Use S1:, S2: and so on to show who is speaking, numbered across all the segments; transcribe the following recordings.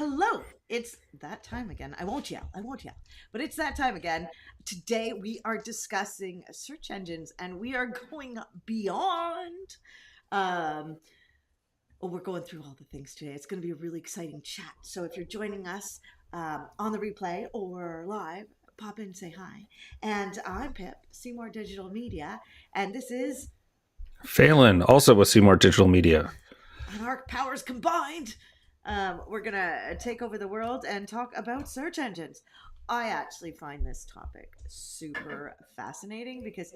S1: Hello, it's that time again. I won't yell, but it's that time again. Today we are discussing search engines and we are going beyond. Um, we're going through all the things today. It's going to be a really exciting chat. So if you're joining us on the replay or live, pop in and say hi. And I'm Pip, Seymour Digital Media, and this is
S2: Phelan, also with Seymour Digital Media.
S1: on our powers combined. We're gonna take over the world and talk about search engines. I actually find this topic super fascinating because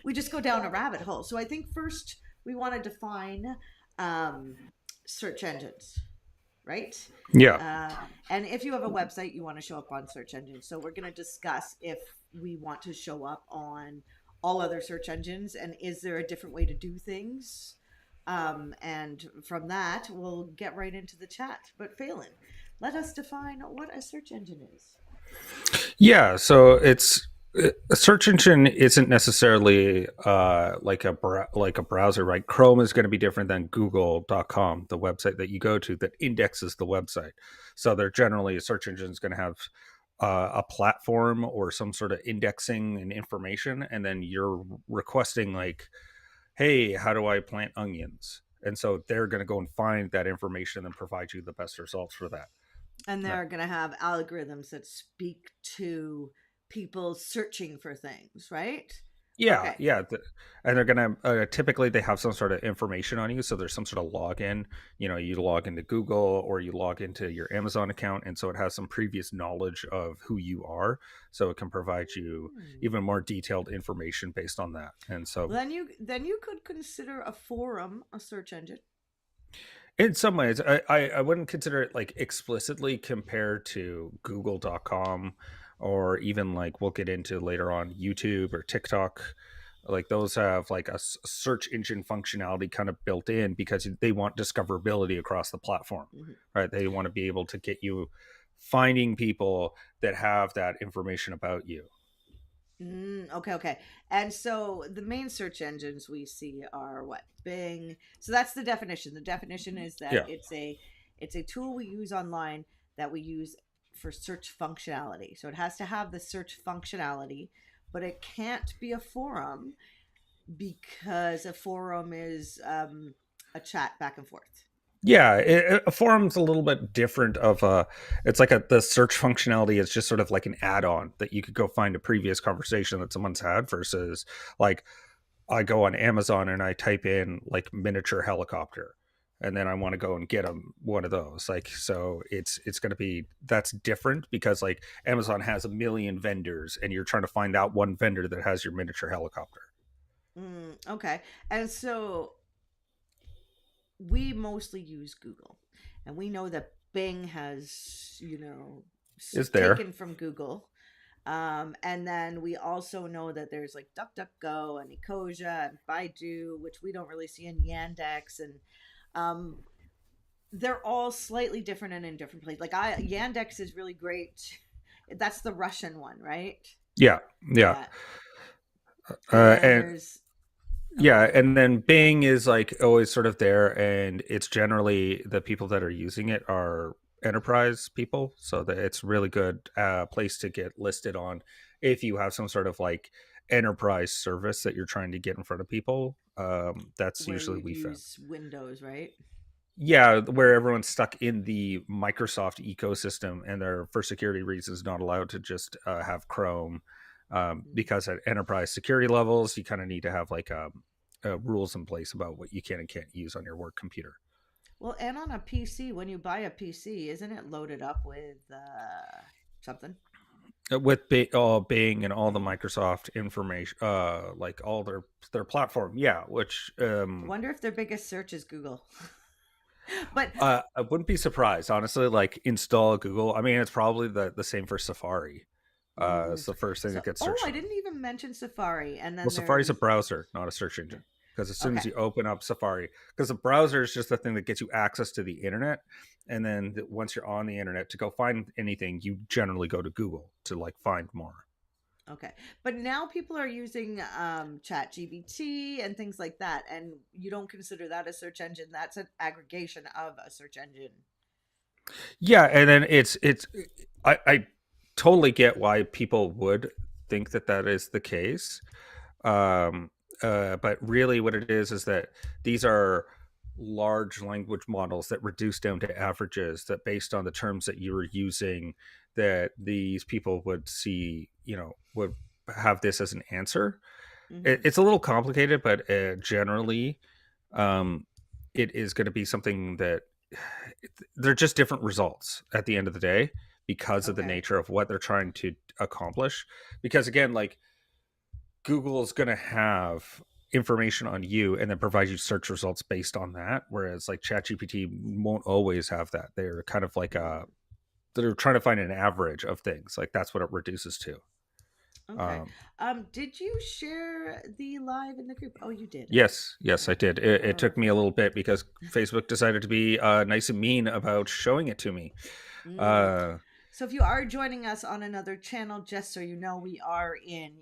S1: we just go down a rabbit hole. So I think first we want to define um, search engines, right?
S2: Yeah.
S1: Uh, and if you have a website, you want to show up on search engines. So we're going to discuss if we want to show up on all other search engines and is there a different way to do things? And from that, we'll get right into the chat. But Phelan, let us define what a search engine is.
S2: Yeah. So it's a search engine isn't necessarily like a browser, right? Chrome is going to be different than Google.com, the website that you go to that indexes the website. So they're generally a search engine is going to have a platform or some sort of indexing and information, and then you're requesting like, "Hey, how do I plant onions?" And so they're going to go and find that information and provide you the best results for that.
S1: And
S2: Right.
S1: they're going to have algorithms that speak to people searching for things, right?
S2: Yeah,
S1: Okay.
S2: yeah, and they're gonna typically they have some sort of information on you, so there's some sort of login. You know, you log into Google or you log into your Amazon account, and so it has some previous knowledge of who you are, so it can provide you
S1: Hmm.
S2: even more detailed information based on that. And so,
S1: Then you could consider a forum a search engine.
S2: in some ways, I wouldn't consider it like explicitly compared to Google.com or even like we'll get into later on YouTube or TikTok. Like those have like search engine functionality kind of built in because they want discoverability across the platform,
S1: Mhm.
S2: right? They want to be able to get you finding people that have that information about you.
S1: Okay. And so the main search engines we see are what? Bing. So that's the definition. The definition is that
S2: Yeah.
S1: it's a tool we use online that we use for search functionality. So it has to have the search functionality, but it can't be a forum because a forum is a chat back and forth.
S2: Yeah, a forum's a little bit different of it's like the search functionality is just sort of like an add-on that you could go find a previous conversation that someone's had versus like I go on Amazon and I type in like miniature helicopter and then I want to go and get them one of those. Like so it's going to be that's different because like Amazon has a million vendors and you're trying to find that one vendor that has your miniature helicopter.
S1: Okay. And so we mostly use Google, and we know that Bing has,
S2: Is there?
S1: taken from Google. And then we also know that there's like DuckDuckGo and Ecosia and Baidu, which we don't really see in Yandex, and um, they're all slightly different and in different places. Like Yandex is really great. That's the Russian one, right?
S2: Yeah. Yeah.
S1: Yeah. And then
S2: And
S1: there's go
S2: yeah,
S1: ahead.
S2: and then Bing is like always sort of there, and it's generally the people that are using it are enterprise people, so that it's really good place to get listed on if you have some sort of like enterprise service that you're trying to get in front of people. That's
S1: Where
S2: usually
S1: you'd
S2: we found.
S1: use Windows, right?
S2: Yeah, where everyone's stuck in the Microsoft ecosystem, and they're for security reasons not allowed to just have Chrome
S1: Mm.
S2: because at enterprise security levels, you kind of need to have like rules in place about what you can and can't use on your work computer.
S1: Well, and on a PC, when you buy a PC, isn't it loaded up with something?
S2: With Bing and all the Microsoft information, like all their platform, yeah. Which
S1: I wonder if their biggest search is Google. But
S2: I wouldn't be surprised, honestly. Like install Google. I mean, it's probably the same for Safari.
S1: mm,
S2: It's the first thing
S1: so,
S2: that gets
S1: oh,
S2: searched
S1: I
S2: on.
S1: didn't even mention Safari. And
S2: Well,
S1: then
S2: Safari's a
S1: there's
S2: browser, not a search engine. Because as soon
S1: okay,
S2: as you open up Safari, because the browser is just the thing that gets you access to the internet, and then once you're on the internet to go find anything, you generally go to Google to like find more.
S1: okay. But now people are using Chat GBT and things like that, and you don't consider that a search engine. That's an aggregation of a search engine.
S2: Yeah, and then it's I totally get why people would think that that is the case. Um, but really, what it is that these are large language models that reduce down to averages, that based on the terms that you were using, that these people would see, would have this as an answer.
S1: Hmm.
S2: It's a little complicated, but generally, um, it is going to be something that they're just different results at the end of the day because of the
S1: Okay.
S2: nature of what they're trying to accomplish. Because again, like Google is going to have information on you and then provide you search results based on that, whereas like ChatGPT won't always have that. They're kind of like
S1: Mm.
S2: they're trying to find an average of things. Like that's what it reduces to.
S1: Okay.
S2: Um,
S1: Did you share the live in the group? Oh, you did.
S2: yes, I did. It took me a
S1: Perfect.
S2: little bit because Facebook decided to be nice and mean about showing it to me.
S1: Mm.
S2: Uh,
S1: So if you are joining us on another channel, just so you know, we are in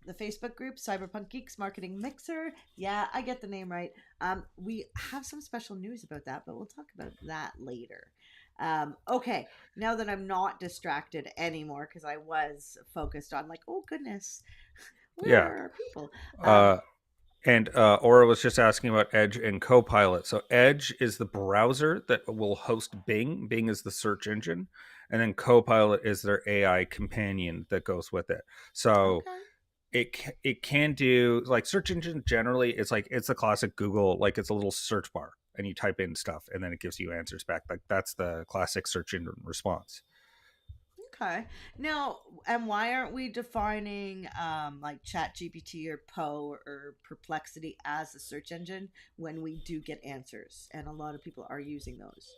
S1: the Facebook group Cyberpunk Geeks Marketing Mixer. Yeah, I get the name right. We have some special news about that, but we'll talk about that later. Okay, now that I'm not distracted anymore because I was focused on like, oh goodness, where
S2: yeah.
S1: are our people?
S2: Uh, And Aura was just asking about Edge and Copilot. So Edge is the browser that will host Bing. Bing is the search engine, and then Copilot is their AI companion that goes with it. So
S1: Okay.
S2: it can do like search engine generally. It's like it's the classic Google, like it's a little search bar, and you type in stuff, and then it gives you answers back. Like that's the classic search engine response.
S1: Okay. Now, and why aren't we defining like Chat GPT or Poe or Perplexity as a search engine when we do get answers? And a lot of people are using those.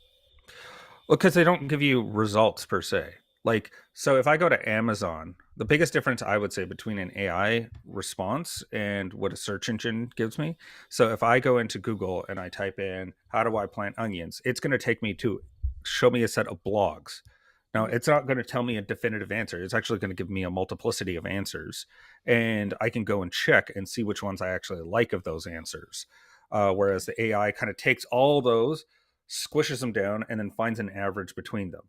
S2: Well, because they don't give you results per se. Like, so if I go to Amazon, the biggest difference I would say between an AI response and what a search engine gives me. So if I go into Google and I type in, how do I plant onions? It's going to take me to show me a set of blogs. Now,
S1: Hmm.
S2: it's not going to tell me a definitive answer. It's actually going to give me a multiplicity of answers. And I can go and check and see which ones I actually like of those answers. Whereas
S1: Okay.
S2: the AI kind of takes all those, squishes them down, and then finds an average between them.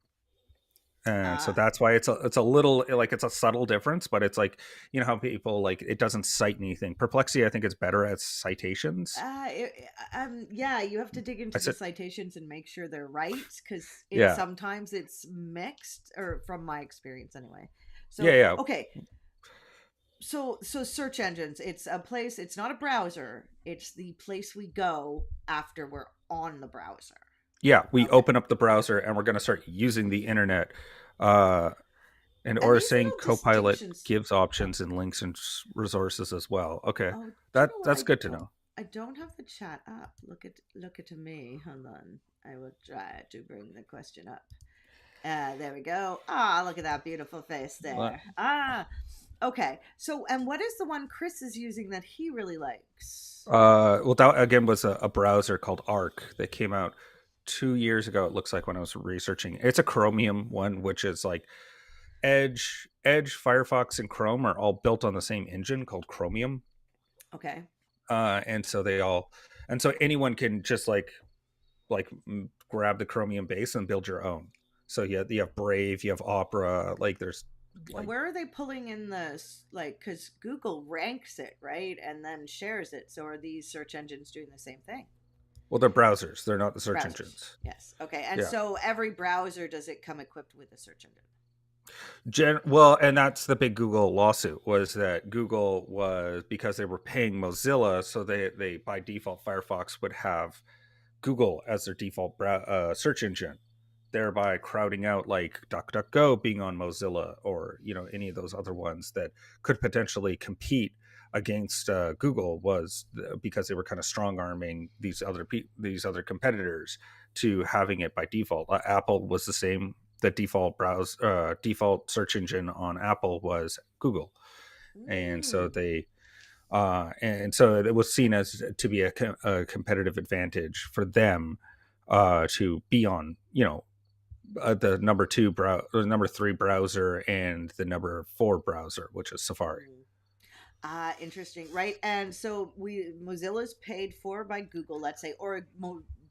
S2: And so
S1: Uh,
S2: that's why it's a little like it's a subtle difference, but it's like how people like it doesn't cite anything. Perplexity, I think, is better at citations.
S1: yeah, you have to dig
S2: I
S1: into the
S2: said,
S1: citations and make sure they're right because
S2: yeah,
S1: sometimes it's mixed, or from my experience anyway.
S2: yeah,
S1: So,
S2: yeah,
S1: okay, so search engines, it's a place, it's not a browser, it's the place we go after we're on the browser.
S2: yeah. We
S1: Okay.
S2: open up the browser and we're going to start using the internet. Uh, and
S1: And
S2: or
S1: these
S2: saying
S1: little
S2: Copilot
S1: distinctions.
S2: gives
S1: Oh,
S2: options and links and resources as well. Okay,
S1: oh, do you know what?
S2: that's good to know.
S1: I don't have the chat up. Look at me. Hold on. I will try to bring the question up. There we go. Ah, look at that beautiful face there. Ah, okay. So, and what is the one Chris is using that he really likes?
S2: Well, that again was a browser called Arc that came out 2 years ago. It looks like when I was researching, it's a Chromium one, which is like Edge, Firefox, and Chrome are all built on the same engine called Chromium.
S1: Okay.
S2: And so they all, and so anyone can just grab the Chromium base and build your own. So you have Brave, you have Opera, like there's
S1: And
S2: like
S1: where are they pulling in this? Like, because Google ranks it, right? And then shares it. So are these search engines doing the same thing?
S2: well, they're browsers, they're not the search
S1: Browsers.
S2: engines.
S1: Yes. Okay. And
S2: Yeah.
S1: so every browser, does it come equipped with a search engine?
S2: Well, and that's the big Google lawsuit was that Google was because they were paying Mozilla, so they by default Firefox would have Google as their default search engine, thereby crowding out like DuckDuckGo being on Mozilla or any of those other ones that could potentially compete against Google was because they were kind of strong arming these other competitors to having it by default. Apple was the same. The default search engine on Apple was Google, and so
S1: Mm.
S2: it was seen as to be a competitive advantage for them to be on the number three browser and the number four browser, which is Safari.
S1: Mm. Ah, interesting, right? And so Mozilla's paid for by Google, let's say, or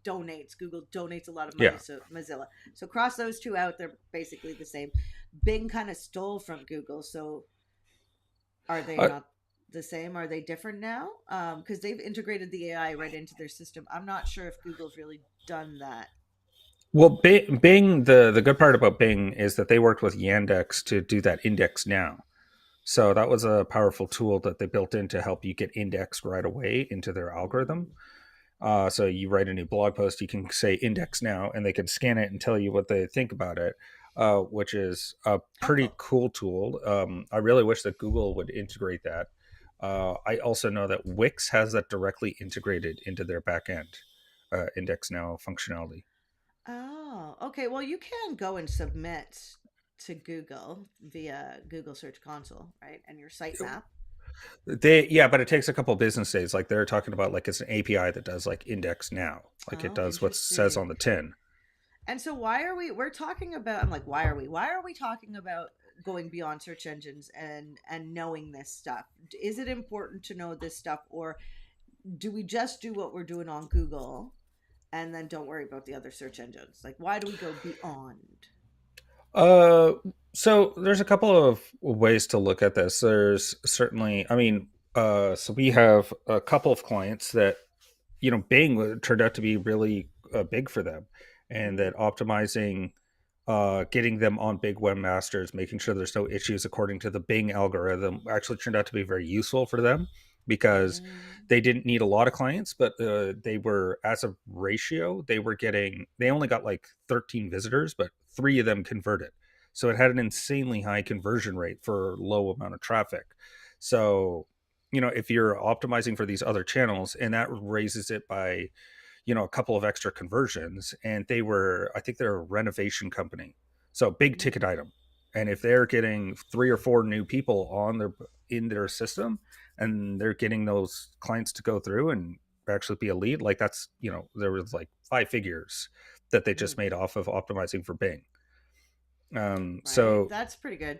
S1: donates. Google donates a lot of money,
S2: Yeah.
S1: so Mozilla. So cross those two out, they're basically the same. Bing kind of stole from Google, so are they
S2: Uh,
S1: not the same? Are they different now? Because they've integrated the AI right into their system. I'm not sure if Google's really done that.
S2: well, Bing, the good part about Bing is that they worked with Yandex to do that index now. So that was a powerful tool that they built in to help you get indexed right away into their algorithm.
S1: Mm.
S2: So you write a new blog post, you can say index now, and they can scan it and tell you what they think about it, which is a
S1: Oh,
S2: pretty
S1: cool.
S2: cool tool. I really wish that Google would integrate that. I also know that Wix has that directly integrated into their backend index now functionality.
S1: Oh, okay. Well, you can go and submit to Google via Google Search Console, right? And your sitemap.
S2: Yeah, but it takes a couple business days. Like they're talking about, like it's an API that does like index now, like it
S1: Oh,
S2: does what says
S1: interesting.
S2: on the tin.
S1: And so why are we're talking about, I'm like, why are we? Why are we talking about going beyond search engines and knowing this stuff? Is it important to know this stuff, or do we just do what we're doing on Google and then don't worry about the other search engines? Like, why do we go beyond?
S2: Uh, so there's a couple of ways to look at this. There's certainly, I mean, so we have a couple of clients that, Bing turned out to be really big for them, and
S1: Mm,
S2: that optimizing, getting them on big webmasters, making sure there's no issues according to the Bing algorithm, actually turned out to be very useful for them because
S1: mm,
S2: they didn't need a lot of clients, but they were, as a ratio, they only got like 13 visitors, but three of them converted. So it had an insanely high conversion rate for low amount of traffic. So, if you're optimizing for these other channels and that raises it by, a couple of extra conversions, and I think they're a renovation company, so big ticket
S1: mm,
S2: item, and if they're getting three or four new people in their system, and they're getting those clients to go through and actually be a lead, like that's, there was like five figures that they just
S1: mm.
S2: made off of optimizing for Bing.
S1: Right?
S2: So
S1: That's pretty good.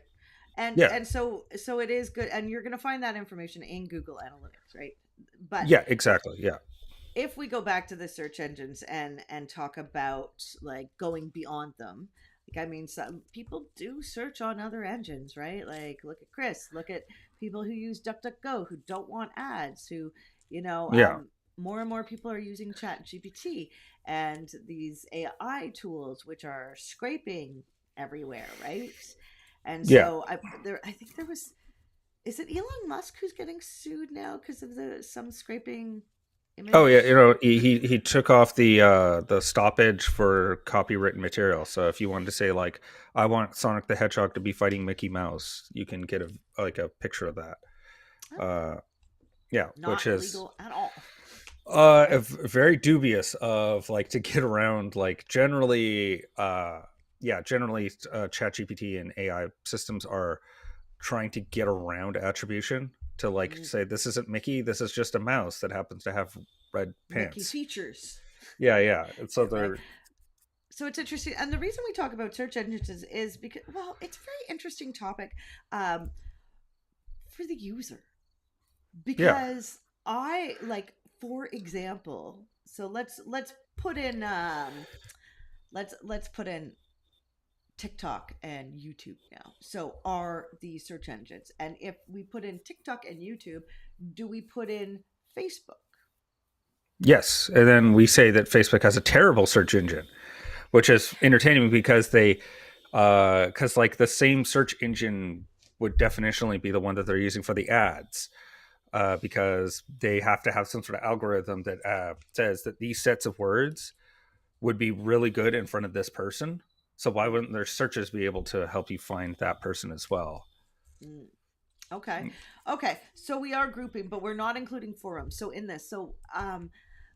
S1: And
S2: yeah,
S1: and so it is good, and you're going to find that information in Google Analytics, right? But
S2: yeah, exactly, yeah,
S1: if we go back to the search engines and talk about like going beyond them, like I mean, some people do search on other engines, right? Like look at Chris, look at people who use DuckDuckGo who don't want ads, who you know
S2: yeah,
S1: more and more people are using Chat GPT and these AI tools which are scraping everywhere, right? And
S2: yeah.
S1: so I think there was, is it Elon Musk who's getting sued now because of the some scraping
S2: Oh yeah,
S1: image?
S2: he took off the stoppage for copywritten material. So if you wanted to say like, I want Sonic the Hedgehog to be fighting Mickey Mouse, you can get a picture of that.
S1: Oh,
S2: Uh, yeah,
S1: not
S2: which is
S1: illegal at all. Okay.
S2: very dubious of like to get around, like generally generally ChatGPT and AI systems are trying to get around attribution to like
S1: Mm,
S2: say this isn't Mickey, this is just a mouse that happens to have red
S1: Mickey
S2: pants.
S1: features,
S2: Yeah, yeah. And so
S1: right?
S2: they're
S1: So it's interesting, and the reason we talk about search engines is because, well, it's a very interesting topic um, for the user
S2: yeah.
S1: because I like, for example, so let's put in let's put in TikTok and YouTube now. So are the search engines, and if we put in TikTok and YouTube, do we put in Facebook?
S2: Yes. And then we say that Facebook has a terrible search engine, which is entertaining because because like the same search engine would definitionally be the one that they're using for the ads, because they have to have some sort of algorithm that says that these sets of words would be really good in front of this person. So why
S1: Mm,
S2: wouldn't their searches be able to help you find that person as well?
S1: mm. Okay. Okay. So we are grouping, but we're not including forums. So in this,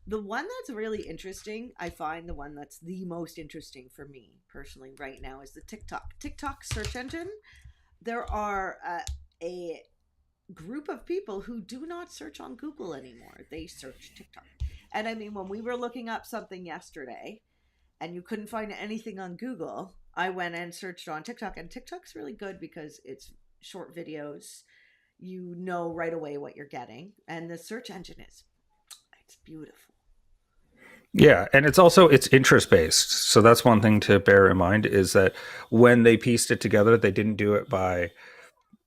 S1: the one that's really interesting, I find the one that's the most interesting for me personally right now is the TikTok search engine. There are a group of people who do not search on Google anymore. They search TikTok. And I mean, when we were looking up something yesterday and you couldn't find anything on Google, I went and searched on TikTok, and TikTok's really good because it's short videos. You know right away what you're getting, and the search engine is, it's beautiful.
S2: Yeah, and it's interest based. So that's one thing to bear in mind is that when they pieced it together, they didn't do it by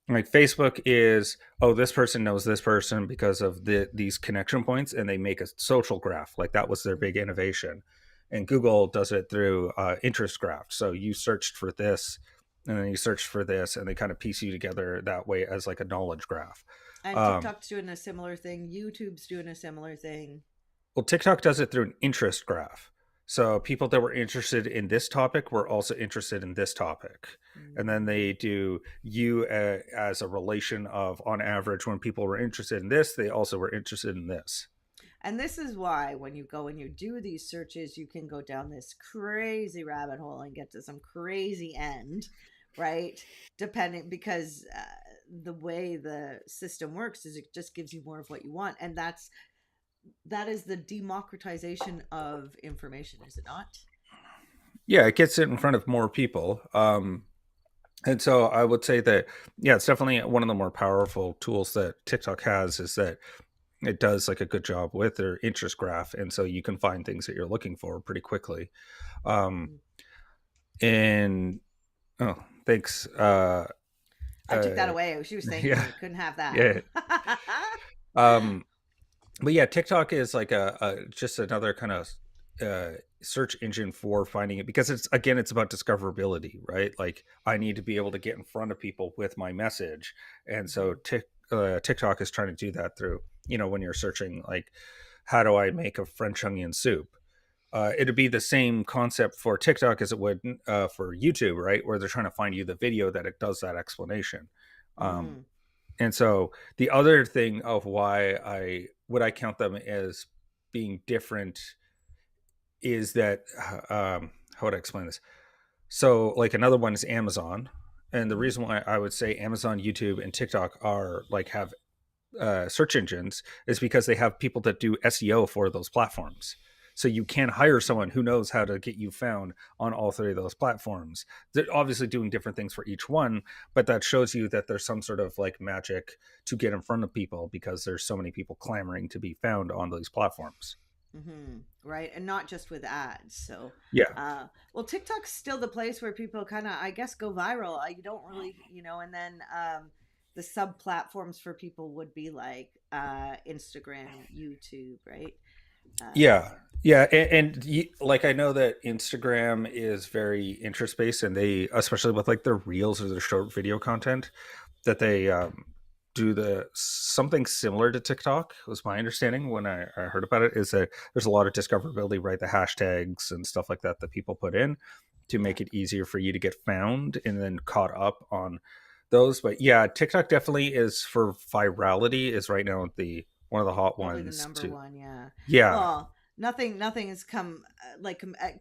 S2: like Facebook is, oh, this person knows this person because of these connection points, and they make a social graph. Like that was their big innovation. And Google does it through interest graph. So you searched for this, and then you searched for this, and they kind of piece you together that way as like a knowledge graph.
S1: And
S2: Um,
S1: TikTok's doing a similar thing. YouTube's doing a similar thing.
S2: well, TikTok does it through an interest graph. So people that were interested in this topic were also interested in this topic. And then
S1: Mm.
S2: they do you as a relation of, on average, when people were interested in this, they also were interested in this.
S1: And this is why when you go and you do these searches, you can go down this crazy rabbit hole and get to some crazy end, right? Depending, because the way the system works is it just gives you more of what you want. And that is the democratization of information, is it not?
S2: Yeah, it gets it in front of more people. And so I would say that, yeah, it's definitely one of the more powerful tools that TikTok has is that it does like a good job with their interest graph. And so you can find things that you're looking for pretty quickly. Um,
S1: Mm.
S2: and oh, thanks.
S1: I took that
S2: Uh,
S1: away. She was thanking
S2: yeah,
S1: me. Couldn't have that.
S2: yeah. Um, but yeah, TikTok is like a just another kind of search engine for finding it because it's again it's about discoverability, right? Like I need to be able to get in front of people with my message, and so
S1: Mhm.
S2: TikTok is trying to do that through when you're searching like how do I make a French onion soup. It'd be the same concept for TikTok as it would for YouTube, right? Where they're trying to find you the video that it does that explanation. Um,
S1: Mhm.
S2: and so the other thing of why I count them as being different is that how would I explain this? So like another one is Amazon, and the
S1: Mhm.
S2: reason why I would say Amazon, YouTube, and TikTok are like have search engines is because they have people that do SEO for those platforms. So you can hire someone who knows how to get you found on all three of those platforms. They're obviously doing different things for each one, but that shows you that there's some sort of like magic to get in front of people because there's so many people clamoring to be found on these platforms.
S1: Right. And not just with ads. So,
S2: Yeah.
S1: well, TikTok's still the place where people kind of, I guess, go viral. You don't really, and then the sub platforms for people would be like Instagram, YouTube, right?
S2: Yeah. Yeah, like I know that Instagram is very interest based, and they, especially with like their reels or their short video content, that they do the something similar to TikTok. Was my understanding when I heard about it is that there's a lot of discoverability, right? The hashtags and stuff like that that people put in to
S1: Yeah.
S2: make it easier for you to get found and then caught up on those. But yeah, TikTok definitely is for virality is right now the one of the hot
S1: Probably the
S2: ones
S1: number
S2: to
S1: one, yeah.
S2: yeah.
S1: Well, nothing has come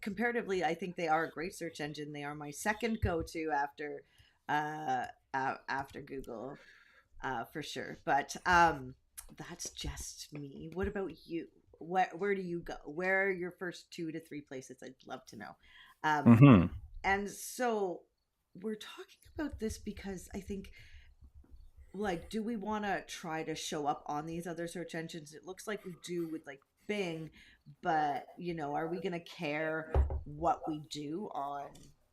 S1: comparatively. I think they are a great search engine. They are my second go-to uh, after Google, for sure. But that's just me. What about you? Where do you go? Where are your first 2 to 3 places? I'd love to know. Um,
S2: Hmm.
S1: and so we're talking about this because I think like do we want to try to show up on these other search engines? It looks like we do with like Bing, but are we going to care what we do on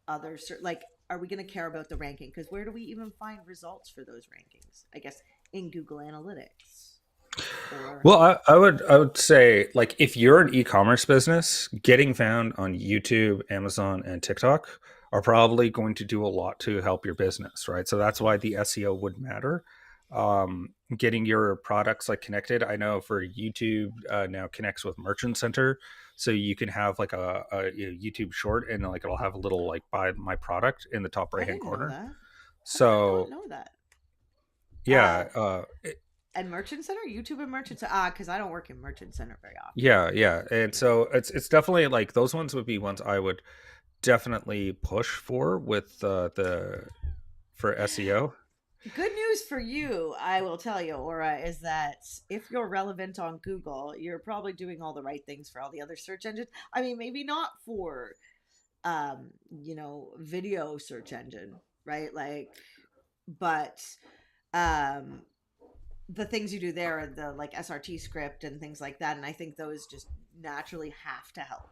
S1: other like are we going to care about the ranking, because where do we even find results for those rankings, I guess, in Google Analytics or
S2: Well, I would say like if you're an e-commerce business, getting found on YouTube, Amazon, and TikTok are probably going to do a lot to help your business, right? So that's why the SEO would matter. Getting your products like connected. I know for YouTube now connects with Merchant Center, so you can have like a YouTube short, and like it'll have a little like buy my product in the top
S1: I
S2: right hand
S1: didn't know
S2: corner.
S1: that. How did I not
S2: So
S1: know that?
S2: yeah,
S1: And Merchant Center, YouTube and Merchant Center, because I don't work in Merchant Center very often.
S2: yeah, yeah, and so it's definitely like those ones would be ones I would definitely push for with the for SEO.
S1: Good news for you, I will tell you, Aura, is that if you're relevant on Google, you're probably doing all the right things for all the other search engines. I mean, maybe not for video search engine, right? Like, but the things you do there are the like SRT script and things like that. And I think those just naturally have to help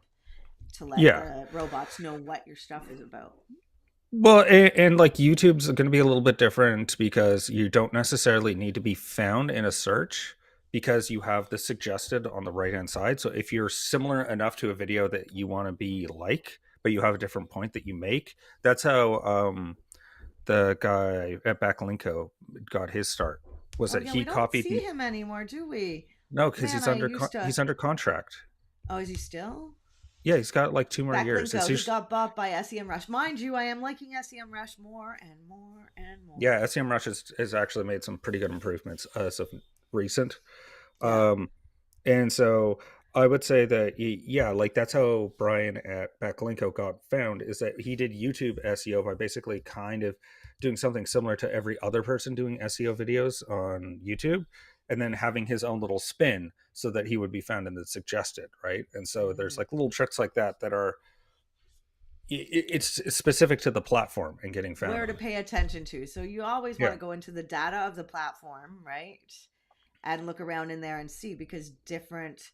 S1: to let
S2: Yeah.
S1: the robots know what your stuff is about.
S2: Well, and like YouTube's going to be a little bit different because you don't necessarily need to be found in a search because you have the suggested on the right hand side. So if you're similar enough to a video that you want to be like, but you have a different point that you make, that's how the guy at Backlinko got his start. Was
S1: Oh
S2: that
S1: yeah,
S2: he
S1: we don't
S2: copied?
S1: see him anymore, do we?
S2: No, because
S1: Man, I used to.
S2: he's under contract.
S1: Oh, is he still?
S2: Yeah, he's got like 2 more years. It's
S1: Backlinko, he
S2: just
S1: got bought by SEMrush. Mind you, I am liking SEMrush more and more and more.
S2: yeah, SEMrush has actually made some pretty good improvements as of recent.
S1: Yeah.
S2: And so I would say that yeah, like that's how Brian at Backlinko got found, is that he did YouTube SEO by basically kind of doing something similar to every other person doing SEO videos on YouTube, and then having his own little spin so that he would be found in the suggested, right? And so there's
S1: Hmm.
S2: like little tricks like that that are it's specific to the platform and getting found
S1: Where to
S2: on.
S1: pay attention to. So you always want
S2: Yeah.
S1: to go into the data of the platform, right? And look around in there and see, because different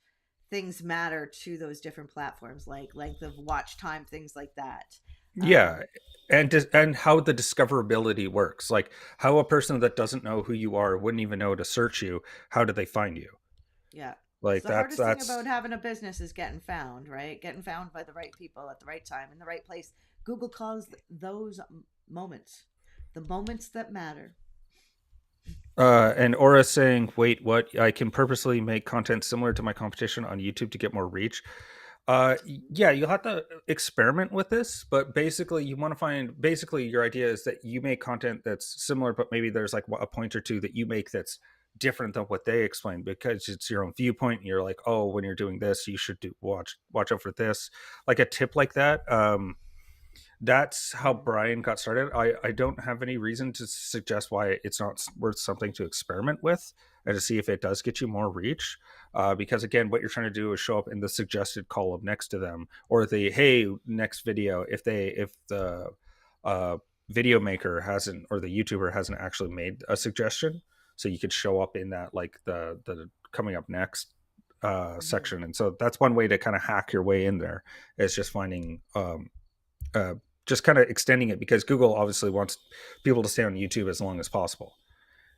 S1: things matter to those different platforms, like length of watch time, things like that.
S2: Yeah,
S1: Um,
S2: and how the discoverability works, like how a person that doesn't know who you are wouldn't even know to search you. How do they find you?
S1: yeah. It's
S2: Like
S1: the hardest thing
S2: that's
S1: about having a business is getting found, right? Getting found by the right people at the right time in the right place. Google calls those moments the moments that matter.
S2: and Aura saying, "Wait, what? I can purposely make content similar to my competition on YouTube to get more reach." Yeah, you'll have to experiment with this, but basically, you want to find basically your idea is that you make content that's similar, but maybe there's like a point or two that you make that's different than what they explain because it's your own viewpoint. And you're like, oh, when you're doing this, you should do watch out for this, like a tip like that. That's how
S1: Mm.
S2: Brian got started. I don't have any reason to suggest why it's not worth something to experiment with and to see if it does get you more reach. Because again, what you're trying to do is show up in the suggested column next to them, or the hey next video. If the video maker hasn't, or the YouTuber hasn't actually made a suggestion, so you could show up in that, like the coming up next
S1: Hmm.
S2: section. And so that's one way to kind of hack your way in there, is just finding uh, just kind of extending it, because Google obviously wants people to stay on YouTube as long as possible.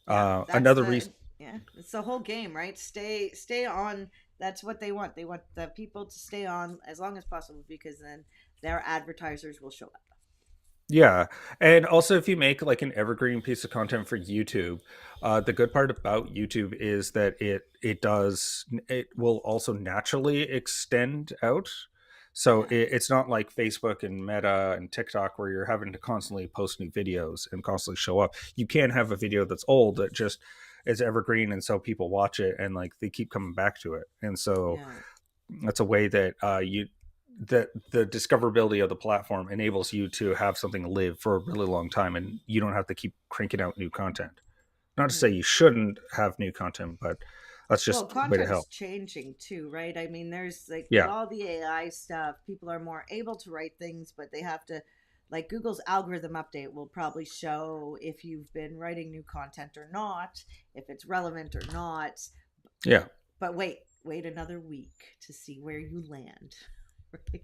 S1: Yeah, that's
S2: Another reason,
S1: yeah, it's the whole game, right? Stay on. That's what they want. They want the people to stay on as long as possible, because then their advertisers will show up.
S2: yeah, and also if you make like an evergreen piece of content for YouTube, the good part about YouTube is that it will also naturally extend out. So
S1: Yeah.
S2: it's not like Facebook and Meta and TikTok where you're having to constantly post new videos and constantly show up. You can have a video that's old that just is evergreen, and so people watch it and like they keep coming back to it. And so
S1: Yeah.
S2: that's a way that that the discoverability of the platform enables you to have something live for a really long time, and you don't have to keep cranking out new content. Not to say
S1: Hmm.
S2: you shouldn't have new content, but that's
S1: Well,
S2: just a way to
S1: content's
S2: help.
S1: changing too, right? I mean, there's like with
S2: Yeah.
S1: all the AI stuff, people are more able to write things, but they have to, like Google's algorithm update will probably show if you've been writing new content or not, if it's relevant or not.
S2: Yeah.
S1: But wait another week to see where you land. Right?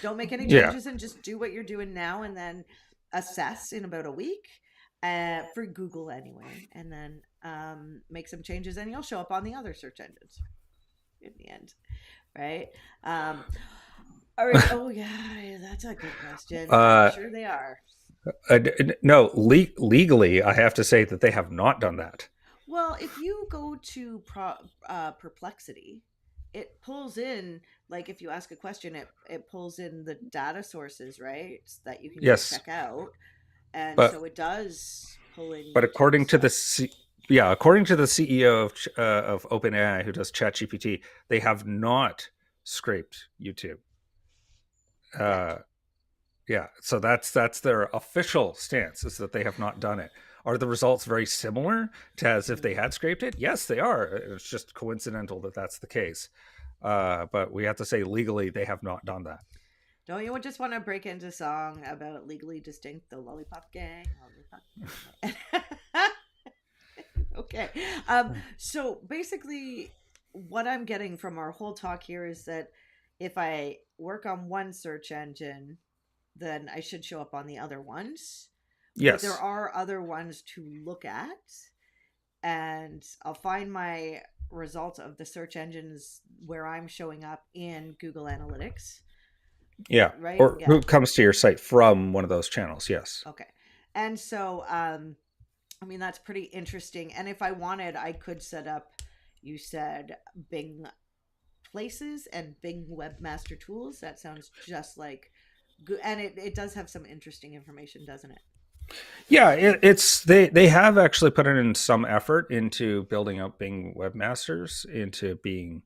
S1: Don't make any
S2: Yeah.
S1: changes and just do what you're doing now, and then assess in about a week, for Google anyway, and then make some changes, and you'll show up on the other search engines in the end, right? Um, all right. Oh yeah, that's a good question. I'm
S2: uh,
S1: sure they are.
S2: no, legally, I have to say that they have not done that.
S1: Well, if you go to Perplexity, it pulls in, like if you ask a question, it pulls in the data sources, right? That you can go
S2: Yes,
S1: check out, and
S2: but
S1: so it does pull in
S2: but
S1: YouTube
S2: according to
S1: stuff.
S2: yeah, according to the CEO of OpenAI, who does ChatGPT, they have not scraped YouTube.
S1: Yet.
S2: Uh, yeah, so that's their official stance, is that they have not done it. Are the results very similar to as if they
S1: Mm.
S2: had scraped it? Yes, they are. It's just coincidental that that's the case. But we have to say legally they have not done that.
S1: Don't you just want to break into song about legally distinct, the Lollipop Gang? Lollipop Gang. Okay. So basically, what I'm getting from our whole talk here is that if I work on one search engine, then I should show up on the other ones. But there
S2: Yes.
S1: are other ones to look at, and I'll find my results of the search engines where I'm showing up in Google Analytics,
S2: Yeah.
S1: right?
S2: Or
S1: Yeah.
S2: who comes to your site from one of those channels? Yes.
S1: Okay. And so, I mean, that's pretty interesting. And if I wanted, I could set up, you said Bing Places and Bing Webmaster Tools. That sounds just like good. And it does have some interesting information, doesn't it?
S2: Yeah, it's they have actually put in some effort into building up Bing webmasters into being.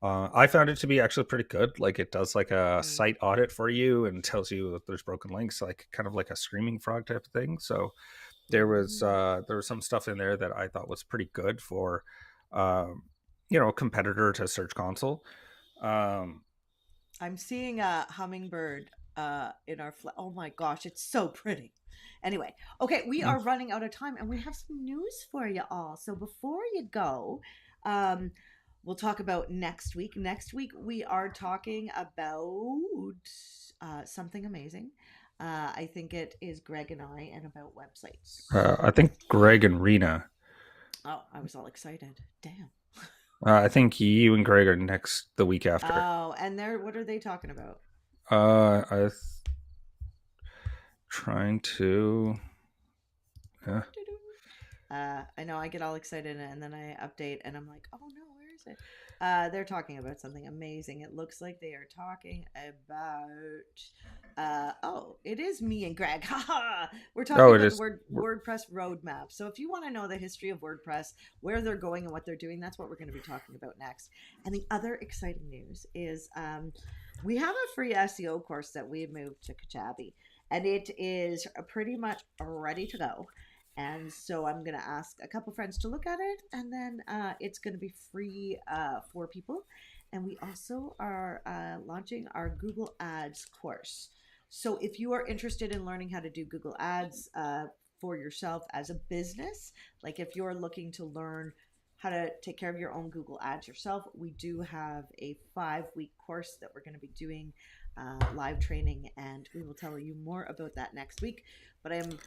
S2: I found it to be actually pretty good. Like it does like a
S1: Mm.
S2: site audit for you and tells you if there's broken links, like kind of like a screaming frog type of thing. So
S1: Mm.
S2: there was some stuff in there that I thought was pretty good for, um, a competitor to Search Console. Um,
S1: I'm seeing a hummingbird in our oh my gosh, it's so pretty. Anyway, okay, we are running out of time and we have some news for you all. So before you go, um, we'll talk about next week. Next week, we are talking about something amazing. I think it is Greg and I, and about websites.
S2: I think Greg and Rena.
S1: Oh, I was all excited. Damn.
S2: I think you and Greg are next the week after.
S1: Oh, and they're what are they talking about?
S2: I trying to. Uh,
S1: I know I get all excited and then I update and I'm like, oh no, where is it? They're talking about something amazing. It looks like they are talking about. Oh, it is me and Greg. Haha. We're talking
S2: oh, it
S1: about the
S2: is.
S1: WordPress roadmap. So if you want to know the history of WordPress, where they're going and what they're doing, that's what we're going to be talking about next. And the other exciting news is we have a free SEO course that we moved to Kajabi, and it is pretty much ready to go. And so I'm going to ask a couple friends to look at it, and then it's going to be free for people. And we also are launching our Google Ads course. So if you are interested in learning how to do Google Ads for yourself as a business, like if you're looking to learn how to take care of your own Google Ads yourself, we do have a 5-week course that we're going to be doing live training, and we will tell you more about that next week. But I am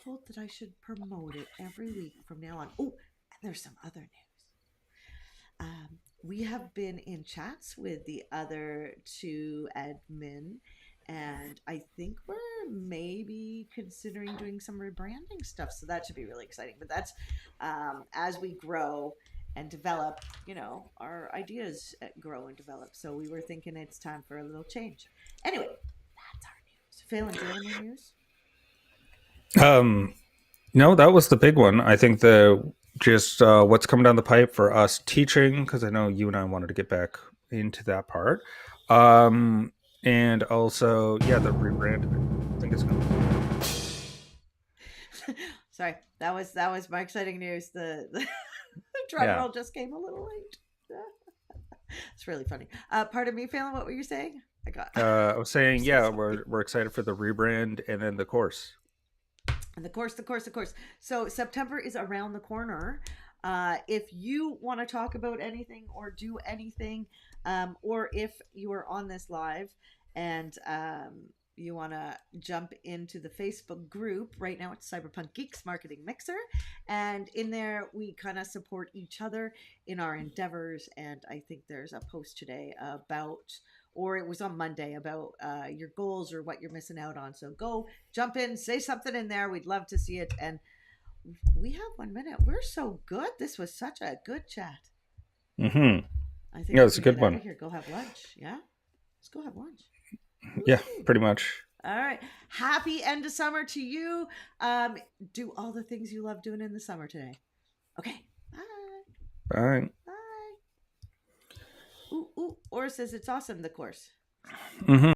S1: told that I should promote it every week from now on. Oh, and there's some other news. We have been in chats with the other two admin, and I think we're maybe considering doing some rebranding stuff. So that should be really exciting. But that's as we grow and develop, our ideas grow and develop. So we were thinking it's time for a little change. Anyway, that's our news. Phelan, do you have any more news?
S2: Um, no, that was the big one. I think the just what's coming down the pipe for us teaching, because I know you and I wanted to get back into that part. And also, yeah, the rebrand. I think it's going
S1: Sorry, that was my exciting news. The drum
S2: Yeah.
S1: roll just came a little late. It's really funny. Pardon me, Phelan. What were you saying? I got.
S2: I was saying,
S1: So
S2: yeah,
S1: sorry.
S2: we're excited for the rebrand and then the course.
S1: And the course. So September is around the corner. If you want to talk about anything or do anything, or if you are on this live and you want to jump into the Facebook group, right now it's Cyberpunk Geeks Marketing Mixer. And in there, we kind of support each other in our endeavors. And I think there's a post today about, or it was on Monday, about your goals or what you're missing out on. So go jump in, say something in there. We'd love to see it. And we have 1 minute. We're so good. This was such a good chat.
S2: Mm-hmm.
S1: I think
S2: Yeah,
S1: we
S2: it's a
S1: can
S2: good
S1: get out
S2: one.
S1: of here. Go have lunch. Yeah? Let's go have lunch.
S2: Yeah,
S1: Woo.
S2: pretty much.
S1: All right. Happy end of summer to you. Do all the things you love doing in the summer today. Okay. Bye.
S2: All right.
S1: Bye. Ooh, ooh. Or says it's awesome, the course.
S2: Mm-hmm.